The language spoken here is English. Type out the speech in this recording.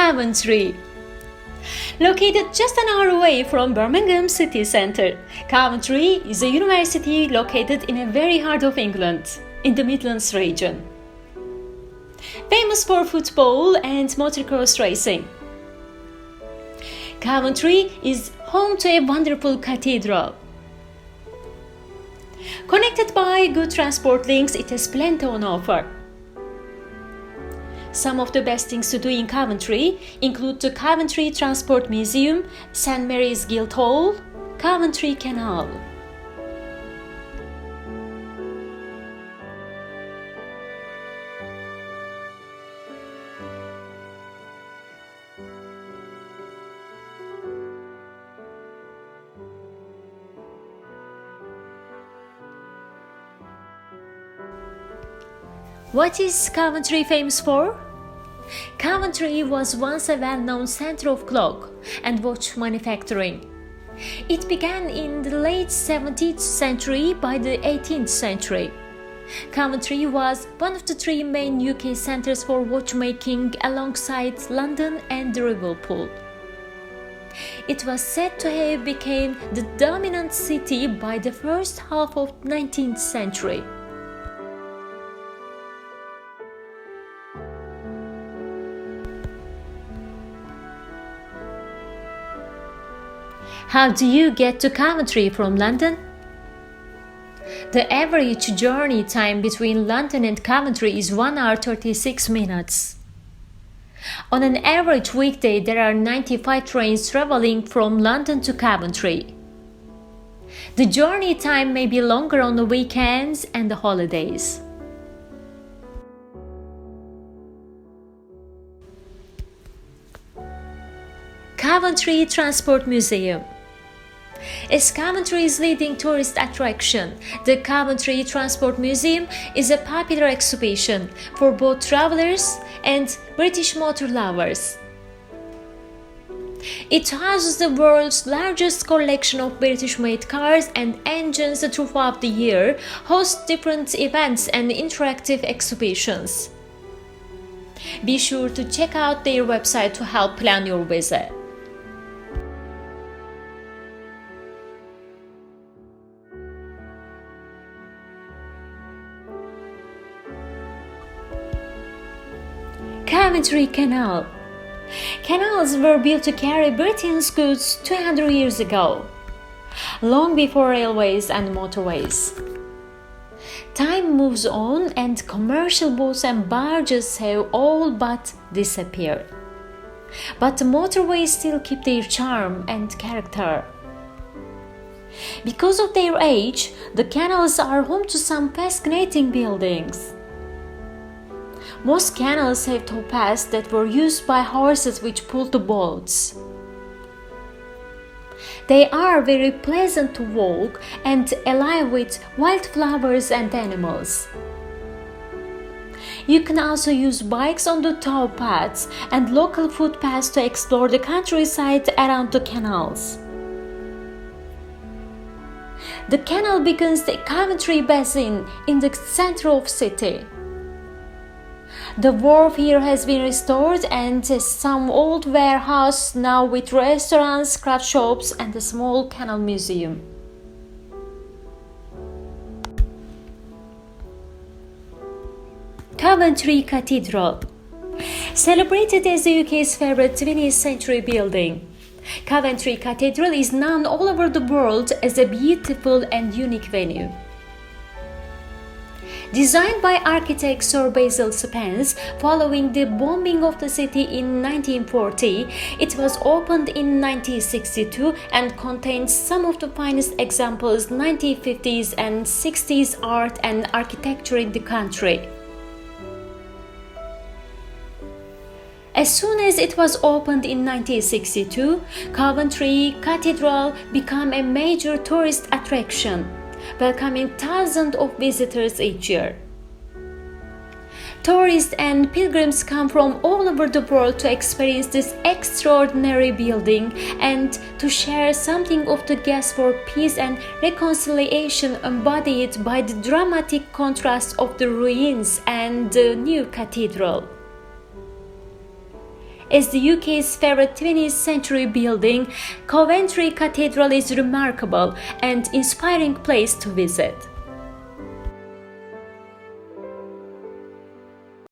Coventry. Located just an hour away from Birmingham city centre, Coventry is a university located in a very heart of England, in the Midlands region. Famous for football and motocross racing. Coventry is home to a wonderful cathedral. Connected by good transport links, it has plenty on offer. Some of the best things to do in Coventry include the Coventry Transport Museum, St Mary's Guildhall, Coventry Canal. What is Coventry famous for? Coventry was once a well-known center of clock and watch manufacturing. It began in the late 17th century. By the 18th century, Coventry was one of the three main UK centers for watchmaking alongside London and Liverpool. It was said to have become the dominant city by the first half of the 19th century. How do you get to Coventry from London? The average journey time between London and Coventry is 1 hour 36 minutes. On an average weekday, there are 95 trains traveling from London to Coventry. The journey time may be longer on the weekends and the holidays. Coventry Transport Museum. As Coventry's leading tourist attraction, the Coventry Transport Museum is a popular exhibition for both travelers and British motor lovers. It houses the world's largest collection of British-made cars and engines throughout the year, hosts different events and interactive exhibitions. Be sure to check out their website to help plan your visit. Coventry Canal. Canals were built to carry Britain's goods 200 years ago, long before railways and motorways. Time moves on and commercial boats and barges have all but disappeared. But the motorways still keep their charm and character. Because of their age, the canals are home to some fascinating buildings. Most canals have towpaths that were used by horses which pulled the boats. They are very pleasant to walk and alive with wildflowers and animals. You can also use bikes on the towpaths and local footpaths to explore the countryside around the canals. The canal begins the Coventry Basin in the center of the city. The wharf here has been restored and some old warehouse now with restaurants, craft shops and a small canal museum. Coventry Cathedral. Celebrated as the UK's favorite 20th century building, Coventry Cathedral is known all over the world as a beautiful and unique venue. Designed by architect Sir Basil Spence following the bombing of the city in 1940, it was opened in 1962 and contains some of the finest examples of 1950s and 60s art and architecture in the country. As soon as it was opened in 1962, Coventry Cathedral became a major tourist attraction, welcoming thousands of visitors each year. Tourists and pilgrims come from all over the world to experience this extraordinary building and to share something of the gas for peace and reconciliation embodied by the dramatic contrast of the ruins and the new cathedral. As the UK's favorite 20th century building, Coventry Cathedral is a remarkable and inspiring place to visit.